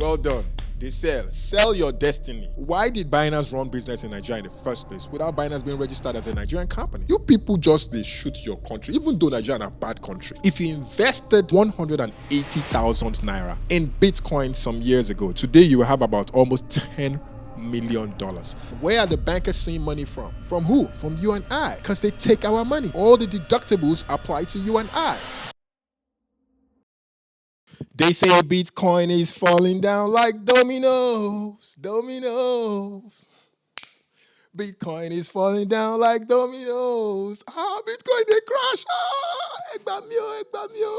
Well done. They sell your destiny. Why did Binance run business in Nigeria in the first place without Binance being registered as a Nigerian company? You people just they shoot your country, even though Nigeria is a bad country. If you invested 180,000 naira in Bitcoin some years ago, today you will have about almost $10 million. Where are the bankers seeing money from? From who? From you and I. Because they take our money. All the deductibles apply to you and I. They say Bitcoin is falling down like dominoes. Dominoes. Bitcoin is falling down like dominoes. Bitcoin they crash. Egbamio.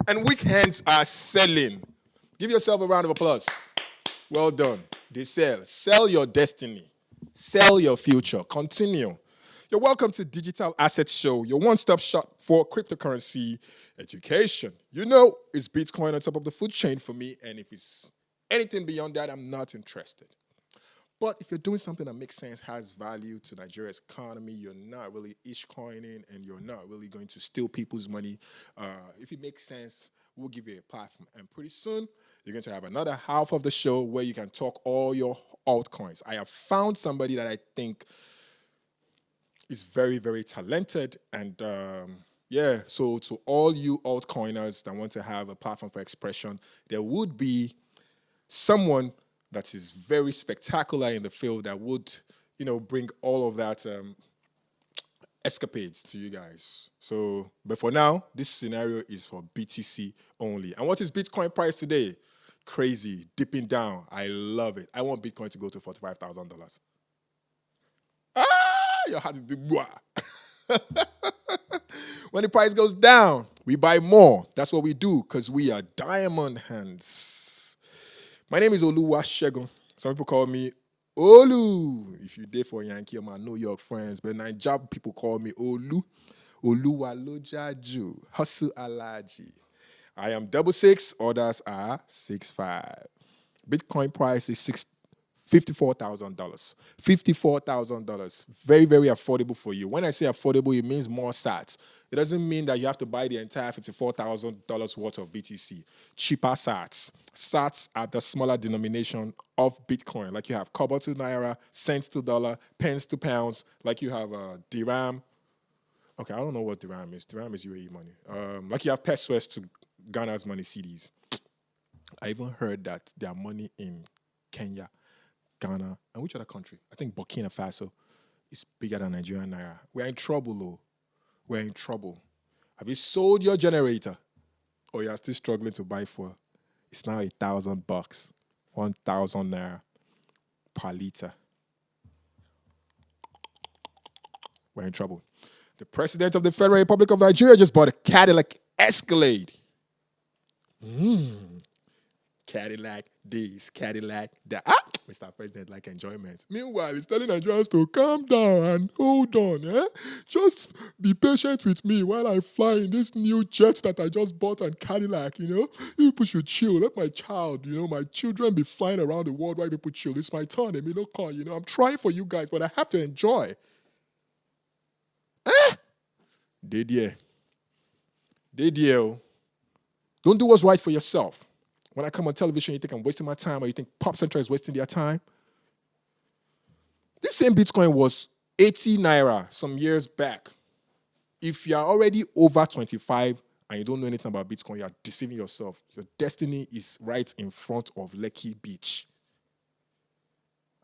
And weak hands are selling. Give yourself a round of applause. Well done. They sell your destiny. Sell your future. Continue. You're welcome to Digital Assets Show, your one-stop shop for cryptocurrency education. You know, it's Bitcoin on top of the food chain for me, and if it's anything beyond that, I'm not interested. But if you're doing something that makes sense, has value to Nigeria's economy, you're not really ish-coining, and you're not really going to steal people's money. If it makes sense, we'll give you a platform. And pretty soon, you're going to have another half of the show where you can talk all your altcoins. I have found somebody that I think is very, very talented. And so to all you altcoiners that want to have a platform for expression, there would be someone that is very spectacular in the field that would, bring all of that escapades to you guys. So, but for now, this scenario is for BTC only. And what is Bitcoin price today? Crazy, dipping down. I love it. I want Bitcoin to go to $45,000. Your heart is big. When the price goes down, we buy more. That's what we do because we are diamond hands. My name is Olusegun. Some people call me Olu. If you did for Yankee or my New York friends, but Nigeria people call me Olu. Oluwalojaju. Hustle Alaji. I am 66. Others are 65. Bitcoin price is $54,000. $54,000. Very, very affordable for you. When I say affordable, it means more sats. It doesn't mean that you have to buy the entire $54,000 worth of BTC. Cheaper sats. Sats are the smaller denomination of Bitcoin. Like you have kobo to naira, cents to dollar, pence to pounds. Like you have dirham. Okay, I don't know what dirham is. Dirham is UAE money. Like you have pesos to Ghana's money, CDs. I even heard that their money in Kenya, Ghana, and which other country? I think Burkina Faso is bigger than Nigerian naira. We're in trouble, though. We're in trouble. Have you sold your generator? Or you're still struggling to buy fuel? It's now $1,000. 1,000 naira per liter. We're in trouble. The president of the Federal Republic of Nigeria just bought a Cadillac Escalade. Cadillac this, Cadillac that. Mr. President like enjoyment. Meanwhile, he's telling Nigerians to calm down and hold on. Just be patient with me while I fly in this new jet that I just bought and Cadillac, You people should chill. Let my child, my children be flying around the world while people chill. It's my turn, I'm trying for you guys, but I have to enjoy. Did you? Don't do what's right for yourself. When I come on television, you think I'm wasting my time or you think Popcentral is wasting their time? This same Bitcoin was 80 naira some years back. If you're already over 25 and you don't know anything about Bitcoin, you're deceiving yourself. Your destiny is right in front of Lekki Beach.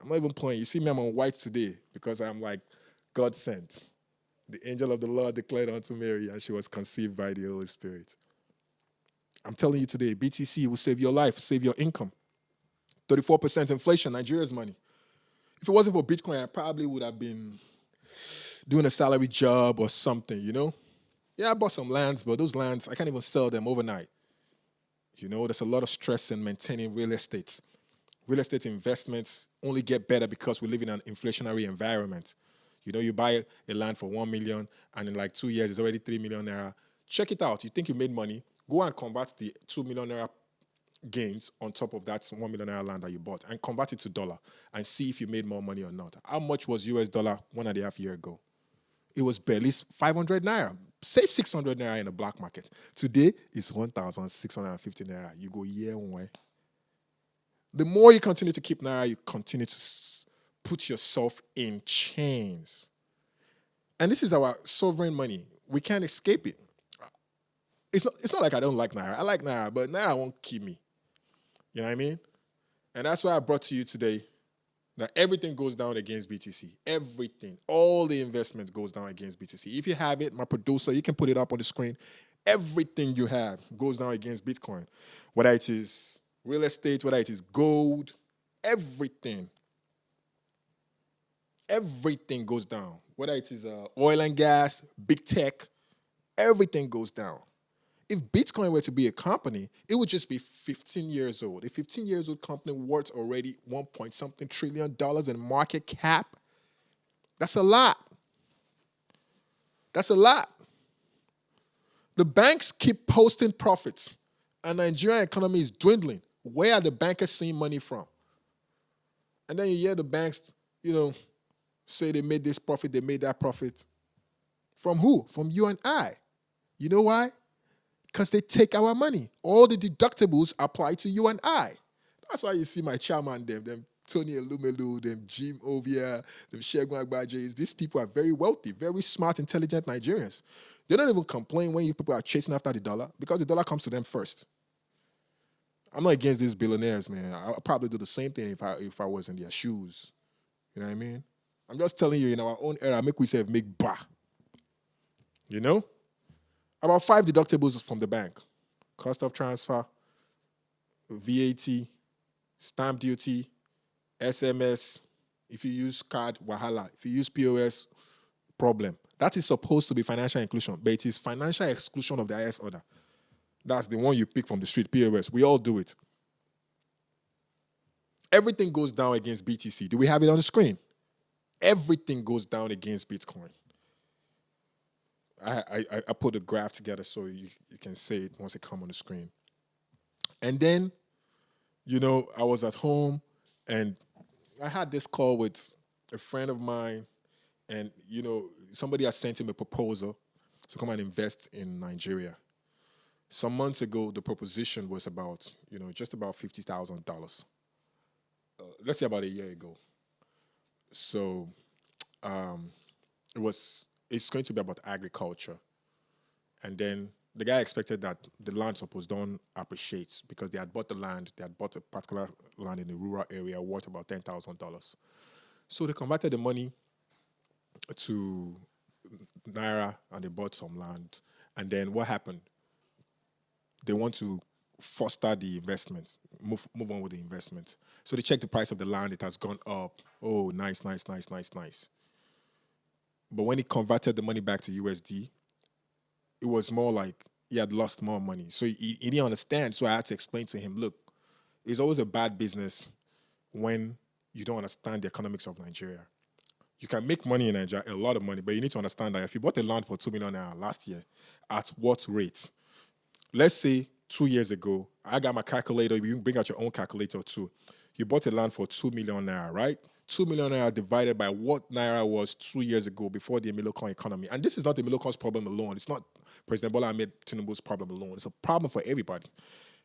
I'm not even playing. You see me, I'm on white today because I'm like God sent. The angel of the Lord declared unto Mary and she was conceived by the Holy Spirit. I'm telling you today, BTC will save your life, save your income. 34% inflation, Nigeria's money. If it wasn't for Bitcoin, I probably would have been doing a salary job or something, Yeah, I bought some lands, but those lands, I can't even sell them overnight. There's a lot of stress in maintaining real estate. Real estate investments only get better because we live in an inflationary environment. You buy a land for 1 million, and in like 2 years, it's already 3 million naira. Check it out. You think you made money? Go and convert the 2 million naira gains on top of that 1 million naira land that you bought and convert it to dollar and see if you made more money or not. How much was US dollar 1.5 years ago? It was barely 500 naira. Say 600 naira in the black market. Today, it's 1,650 naira. You go, yeah, one. The more you continue to keep naira, you continue to put yourself in chains. And this is our sovereign money. We can't escape it. It's not like I don't like naira. I like naira, but naira won't keep me. You know what I mean? And that's why I brought to you today that everything goes down against BTC. Everything. All the investments goes down against BTC. If you have it, my producer, you can put it up on the screen. Everything you have goes down against Bitcoin. Whether it is real estate, whether it is gold, everything. Everything goes down. Whether it is oil and gas, big tech, everything goes down. If Bitcoin were to be a company, it would just be 15 years old. A 15 years old company worth already 1 point something trillion in market cap. That's a lot. That's a lot. The banks keep posting profits, and the Nigerian economy is dwindling. Where are the bankers seeing money from? And then you hear the banks, say they made this profit, they made that profit. From who? From you and I. You know why? Because they take our money. All the deductibles apply to you and I. That's why you see my chairman, them Tony Elumelu, them Jim Ovia, them Segun Agbajes. These people are very wealthy, very smart, intelligent Nigerians. They don't even complain when you people are chasing after the dollar because the dollar comes to them first. I'm not against these billionaires, man. I'll probably do the same thing if I was in their shoes. You know what I mean? I'm just telling you, in our own era, make we say make bah. You know? About 5 deductibles from the bank. Cost of transfer, VAT, stamp duty, SMS. If you use card, wahala. If you use POS, problem. That is supposed to be financial inclusion, but it is financial exclusion of the highest order. That's the one you pick from the street, POS. We all do it. Everything goes down against BTC. Do we have it on the screen? Everything goes down against Bitcoin. I put a graph together so you can see it once it comes on the screen. And then, I was at home and I had this call with a friend of mine, and, somebody has sent him a proposal to come and invest in Nigeria. Some months ago, the proposition was about, just about $50,000. Let's say about a year ago. So it's going to be about agriculture. And then the guy expected that the land suppose don't appreciate because they had bought the land, they had bought a particular land in a rural area worth about $10,000. So they converted the money to Naira and they bought some land. And then what happened? They want to foster the investment, move on with the investment. So they checked the price of the land, it has gone up. Oh, nice. But when he converted the money back to USD, it was more like he had lost more money. So he didn't understand. So I had to explain to him, look, it's always a bad business when you don't understand the economics of Nigeria. You can make money in Nigeria, a lot of money, but you need to understand that if you bought a land for 2 million naira last year, at what rate? Let's say 2 years ago, I got my calculator, you can bring out your own calculator too. You bought a land for 2 million naira, right? 2 million naira divided by what naira was 2 years ago before the Emilokon economy. And this is not the Emilokon's problem alone. It's not President Bola Ahmed Tinubu's problem alone. It's a problem for everybody.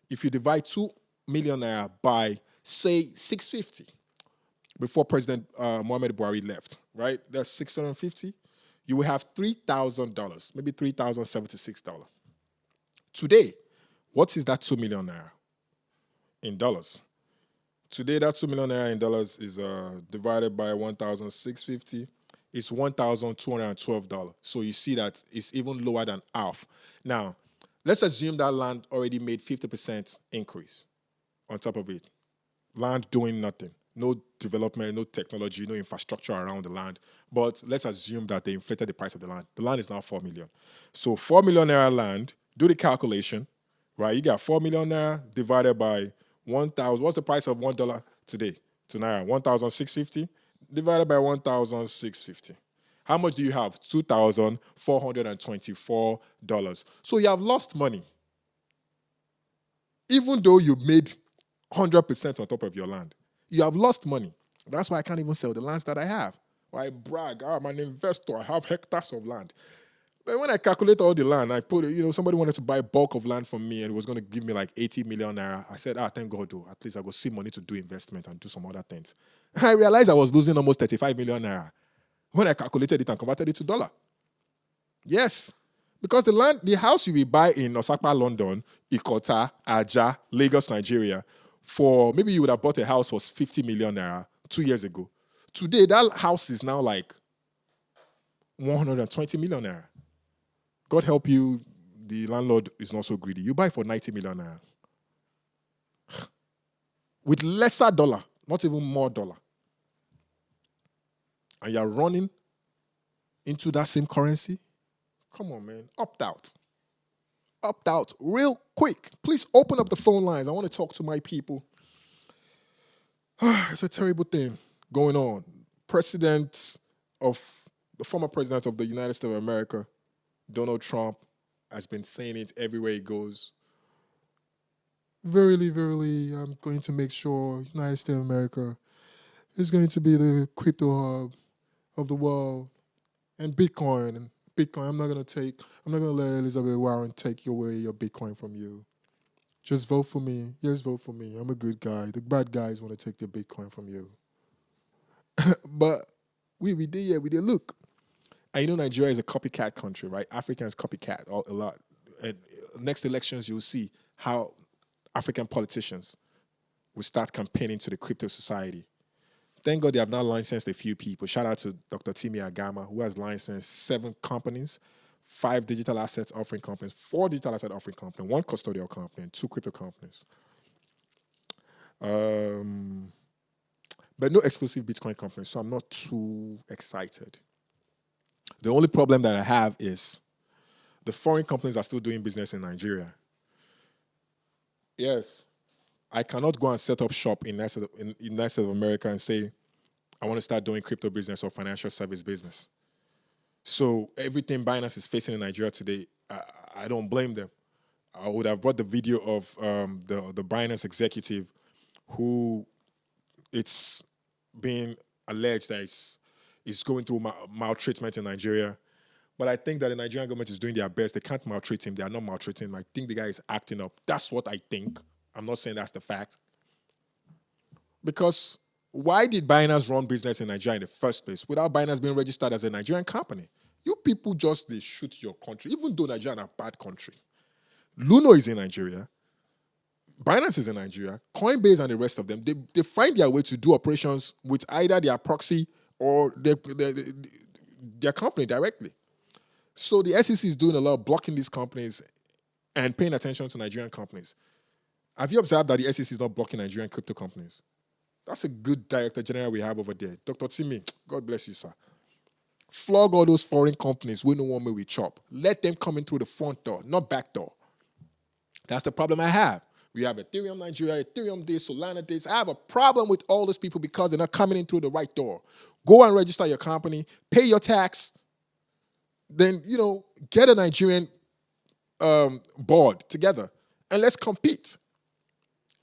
If you divide 2 million naira by, say, 650, before President Mohamed Buhari left, right? That's 650. You will have $3,000, maybe $3,076. Today, what is that 2 million naira in dollars? Today, that 2 million naira in dollars is divided by 1,650. It's $1,212. So you see that it's even lower than half. Now, let's assume that land already made 50% increase on top of it. Land doing nothing. No development, no technology, no infrastructure around the land. But let's assume that they inflated the price of the land. The land is now 4 million. So 4 million naira land, do the calculation, right? You got 4 million naira divided by 1,000. What's the price of $1 today to naira? 1,650 divided by 1,650. How much do you have? $2,424. So you have lost money. Even though you made 100% on top of your land. You have lost money. That's why I can't even sell the lands that I have. Why I brag, I'm an investor, I have hectares of land. But when I calculate all the land, I put, somebody wanted to buy a bulk of land from me and it was going to give me like 80 million naira. I said, thank God, though. At least I go see money to do investment and do some other things. I realized I was losing almost 35 million naira when I calculated it and converted it to dollar. Yes. Because the house you will buy in Osaka, London, Ikota, Aja, Lagos, Nigeria, for maybe you would have bought a house for 50 million naira 2 years ago. Today, that house is now like 120 million naira. God help you, the landlord is not so greedy. You buy for 90 million naira. With lesser dollar, not even more dollar. And you're running into that same currency. Come on, man. Opt out. Opt out real quick. Please open up the phone lines. I want to talk to my people. It's a terrible thing going on. The former president of the United States of America, Donald Trump, has been saying it everywhere he goes. Verily, verily, I'm going to make sure United States of America is going to be the crypto hub of the world. And Bitcoin, I'm not going to let Elizabeth Warren take away your Bitcoin from you. Just vote for me. Yes, vote for me. I'm a good guy. The bad guys want to take your Bitcoin from you. But we did. Look. And Nigeria is a copycat country, right? Africans copycat a lot. And next elections, you'll see how African politicians will start campaigning to the crypto society. Thank God they have now licensed a few people. Shout out to Dr. Timi Agama, who has licensed 7 companies, 5 digital assets offering companies, 4 digital asset offering companies, 1 custodial company, and 2 crypto companies. But no exclusive Bitcoin companies, so I'm not too excited. The only problem that I have is the foreign companies are still doing business in Nigeria. Yes. I cannot go and set up shop in United States of America and say, I want to start doing crypto business or financial service business. So everything Binance is facing in Nigeria today, I don't blame them. I would have brought the video of the Binance executive who it's being alleged that is going through maltreatment in Nigeria. But I think that the Nigerian government is doing their best. They can't maltreat him. They are not maltreating him. I think the guy is acting up. That's what I think. I'm not saying that's the fact. Because why did Binance run business in Nigeria in the first place without Binance being registered as a Nigerian company? You people they shoot your country, even though Nigeria is a bad country. Luno is in Nigeria. Binance is in Nigeria. Coinbase and the rest of them, they find their way to do operations with either their proxy or their company directly. So the SEC is doing a lot of blocking these companies and paying attention to Nigerian companies. Have you observed that the SEC is not blocking Nigerian crypto companies? That's a good director general we have over there. Dr. Timi, God bless you, sir. Flog all those foreign companies. We know one way we chop. Let them come in through the front door, not back door. That's the problem I have. We have Ethereum Nigeria, Ethereum this, Solana this. I have a problem with all those people because they're not coming in through the right door. Go and register your company, pay your tax, then, get a Nigerian board together and let's compete.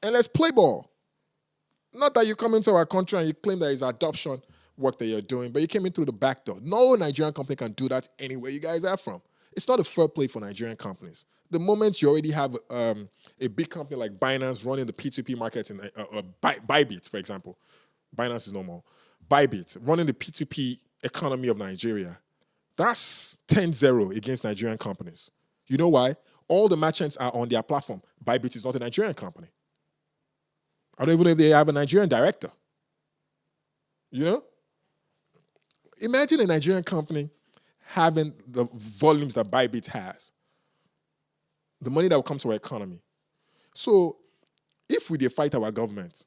And let's play ball. Not that you come into our country and you claim that it's adoption work that you're doing, but you came in through the back door. No Nigerian company can do that anywhere you guys are from. It's not a fair play for Nigerian companies. The moment you already have a big company like Binance running the P2P market in Bybit, for example. Binance is no more. Bybit running the P2P economy of Nigeria. That's 10-0 against Nigerian companies. You know why? All the merchants are on their platform. Bybit is not a Nigerian company. I don't even know if they have a Nigerian director. Imagine a Nigerian company having the volumes that Bybit has. The money that will come to our economy. So if we fight our government,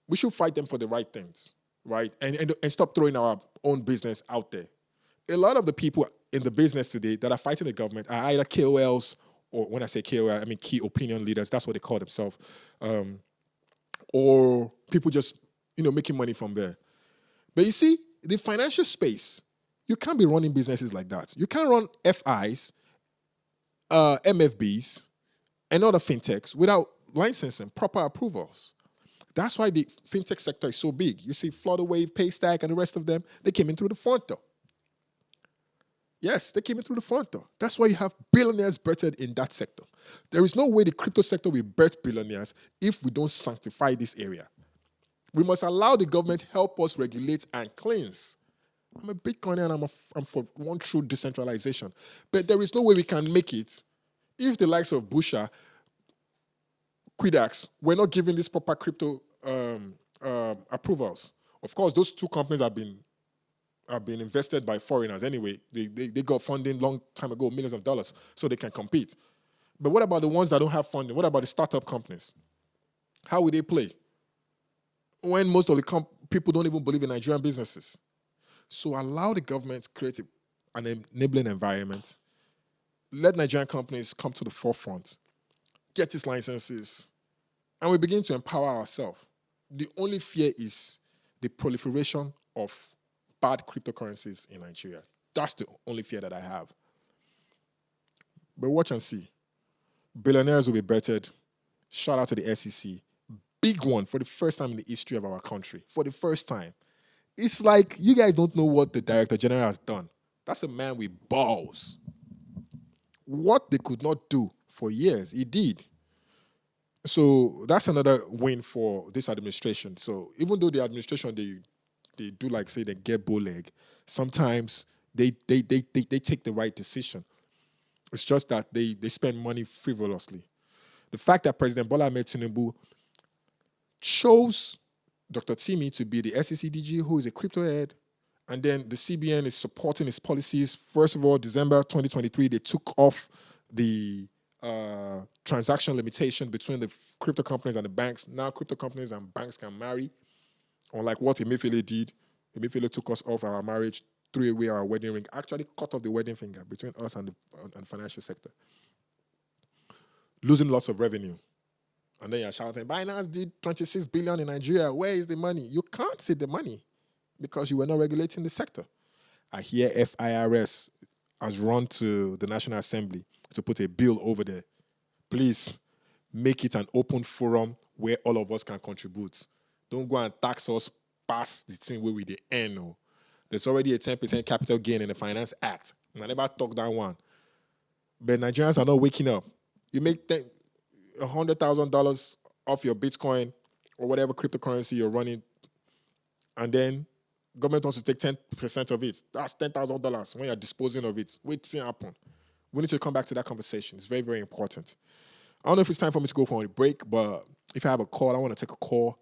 we should fight them for the right things, right? And stop throwing our own business out there. A lot of the people in the business today that are fighting the government are either KOLs, or when I say KOL, I mean key opinion leaders. That's what they call themselves. Or people just, making money from there. But you see, the financial space, you can't be running businesses like that. You can't run FIs, MFBs, and other fintechs without licensing, proper approvals. That's why the fintech sector is so big. You see Flutterwave, Paystack, and the rest of them, they came in through the front door. Yes, they came in through the front door. That's why you have billionaires birthed in that sector. There is no way the crypto sector will birth billionaires if we don't sanctify this area. We must allow the government help us regulate and cleanse. I'm a Bitcoiner and I'm for one true decentralization. But there is no way we can make it if the likes of Busha, Quidax, were not given these proper crypto approvals. Of course, those two companies have been invested by foreigners anyway. They got funding long time ago, millions of dollars, so they can compete. But what about the ones that don't have funding? What about the startup companies? How will they play when most of the people don't even believe in Nigerian businesses? So allow the government to create an enabling environment. Let Nigerian companies come to the forefront, get these licenses, and we begin to empower ourselves. The only fear is the proliferation of bad cryptocurrencies in Nigeria. That's the only fear that I have. But watch and see. Billionaires will be bettered. Shout out to the SEC. Big one for the first time in the history of our country. For the first time. It's like you guys don't know what the Director General has done. That's a man with balls. What they could not do for years, he did. So that's another win for this administration. So even though the administration, they do like say they get bow leg, sometimes they take the right decision. It's just that they spend money frivolously. The fact that President Bola Ahmed Tinubu chose Dr. Timi to be the SEC DG, who is a crypto head, and then the CBN is supporting his policies. First of all, December 2023, they took off the transaction limitation between the crypto companies and the banks. Now crypto companies and banks can marry, unlike what Emefiele did. Emefiele took us off our marriage, threw away our wedding ring, actually cut off the wedding finger between us and the financial sector. Losing lots of revenue. And then you're shouting, Binance did 26 billion in Nigeria. Where is the money? You can't see the money because you were not regulating the sector. I hear FIRS has run to the National Assembly to put a bill over there. Please make it an open forum where all of us can contribute. Don't go and tax us past the thing where we the end. No. There's already a 10% capital gain in the Finance Act. And I never talk that one. But Nigerians are not waking up. You make $100,000 off your Bitcoin or whatever cryptocurrency you're running, and then government wants to take 10% of it. That's $10,000 when you're disposing of it. Wait till it happen. We need to come back to that conversation. It's very, very important. I don't know if it's time for me to go for a break, but if I have a call, I want to take a call.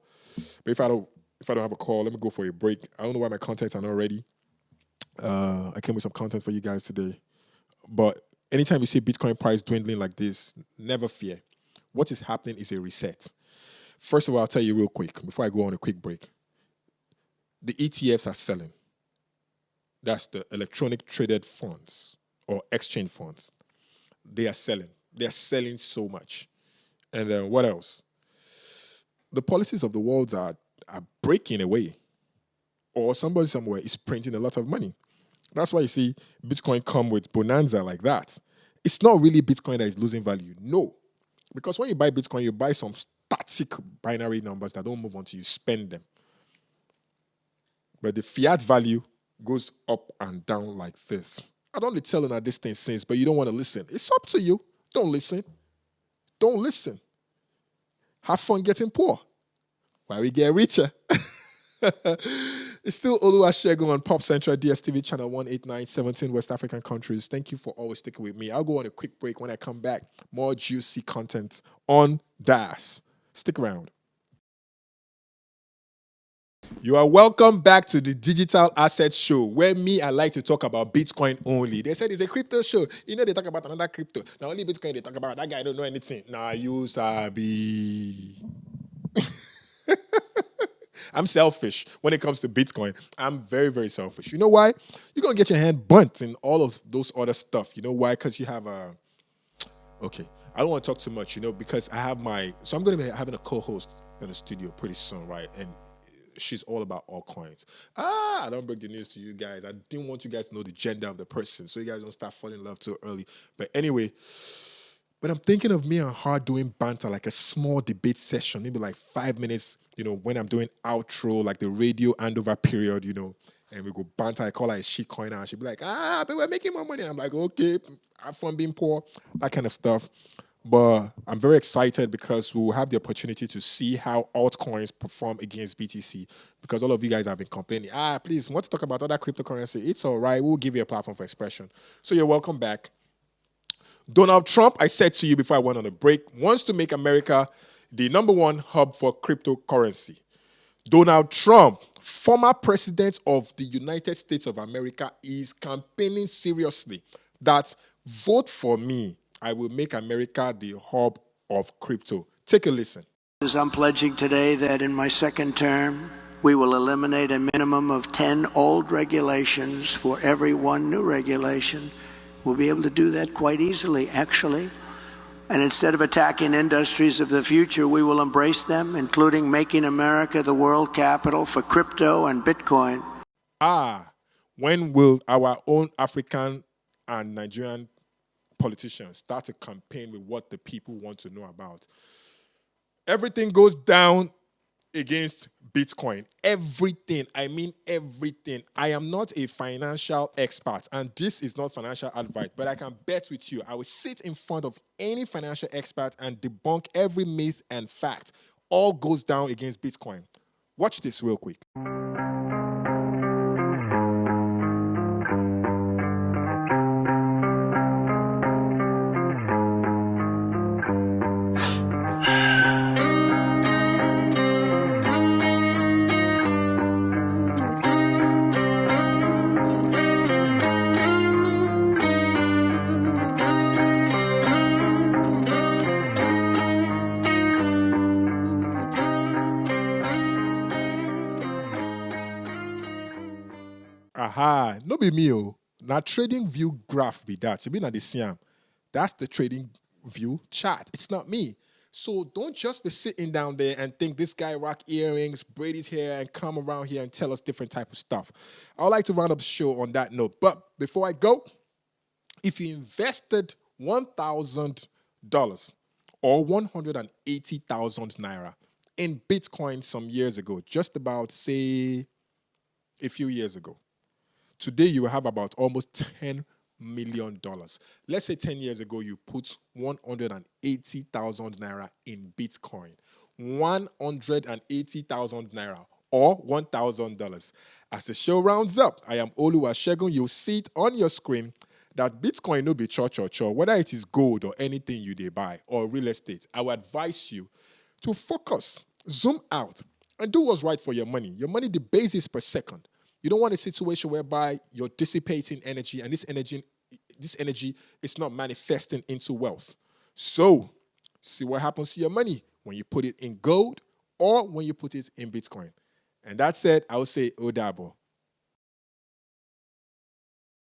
But if I don't have a call, let me go for a break. I don't know why my contents are not ready. I came with some content for you guys today. But anytime you see Bitcoin price dwindling like this, never fear. What is happening is a reset. First of all, I'll tell you real quick before I go on a quick break. The ETFs are selling. That's the electronic traded funds or exchange funds. They are selling. They are selling so much. And then what else? The policies of the world are breaking away. Or somebody somewhere is printing a lot of money. That's why you see Bitcoin come with bonanza like that. It's not really Bitcoin that is losing value. No. Because when you buy Bitcoin, you buy some static binary numbers that don't move until you spend them. But the fiat value goes up and down like this. I don't really tell you that this thing since, but you don't want to listen. It's up to you. Don't listen. Don't listen. Have fun getting poor while we get richer. It's still Olusegun on Popcentral DStv channel 189, 17 West African countries. Thank you for always sticking with me. I'll go on a quick break. When I come back, more juicy content on DAS. Stick around. You are welcome back to the Digital Assets Show, where I like to talk about Bitcoin only. They said it's a crypto show. You know they talk about another crypto. Now only Bitcoin they talk about. That guy don't know anything. Nah, you sabi. I'm selfish when it comes to Bitcoin. I'm very, very selfish. You know why? You're going to get your hand burnt in all of those other stuff. You know why? Because you have okay, I don't want to talk too much, because I have so I'm going to be having a co-host in the studio pretty soon, right? And she's all about altcoins. I don't break the news to you guys. I didn't want you guys to know the gender of the person so you guys don't start falling in love too early. But anyway, but I'm thinking of me and her doing banter, like a small debate session, maybe like 5 minutes, when I'm doing outro, like the radio handover period, and we go banter. I call her a shit coiner, and she'll be like, but we're making more money. I'm like, okay, have fun being poor, that kind of stuff. But I'm very excited because we'll have the opportunity to see how altcoins perform against BTC. Because all of you guys have been complaining, please, want to talk about other cryptocurrency? It's all right. We'll give you a platform for expression. So you're welcome back. Donald Trump, I said to you before I went on a break, wants to make America the number one hub for cryptocurrency. Donald Trump, former president of the United States of America, is campaigning seriously that vote for me. I will make America the hub of crypto. Take a listen. I'm pledging today that in my second term, we will eliminate a minimum of 10 old regulations for every one new regulation. We'll be able to do that quite easily, actually. And instead of attacking industries of the future, we will embrace them, including making America the world capital for crypto and Bitcoin. When will our own African and Nigerian politicians start a campaign with what the people want to know about? Everything goes down against Bitcoin. Everything. I mean everything. I am not a financial expert, and this is not financial advice, but I can bet with you, I will sit in front of any financial expert and debunk every myth and fact. All goes down against Bitcoin. Watch this real quick. No be me. Now trading view graph be that. You be not the same. That's the trading view chart. It's not me. So don't just be sitting down there and think this guy rock earrings, braid his hair, and come around here and tell us different type of stuff. I would like to round up the show on that note. But before I go, if you invested $1,000 or 180,000 naira in Bitcoin some years ago, just about, say, a few years ago, today you will have about almost $10 million. Let's say 10 years ago, you put 180,000 naira in Bitcoin. 180,000 naira or $1,000. As the show rounds up, I am Olusegun. You'll see it on your screen that Bitcoin no be cho. Whether it is gold or anything you dey buy or real estate, I would advise you to focus, zoom out, and do what's right for your money. Your money, the basis per second. You don't want a situation whereby you're dissipating energy, and this energy is not manifesting into wealth. So, see what happens to your money when you put it in gold or when you put it in Bitcoin. And that said, I would say Odabo.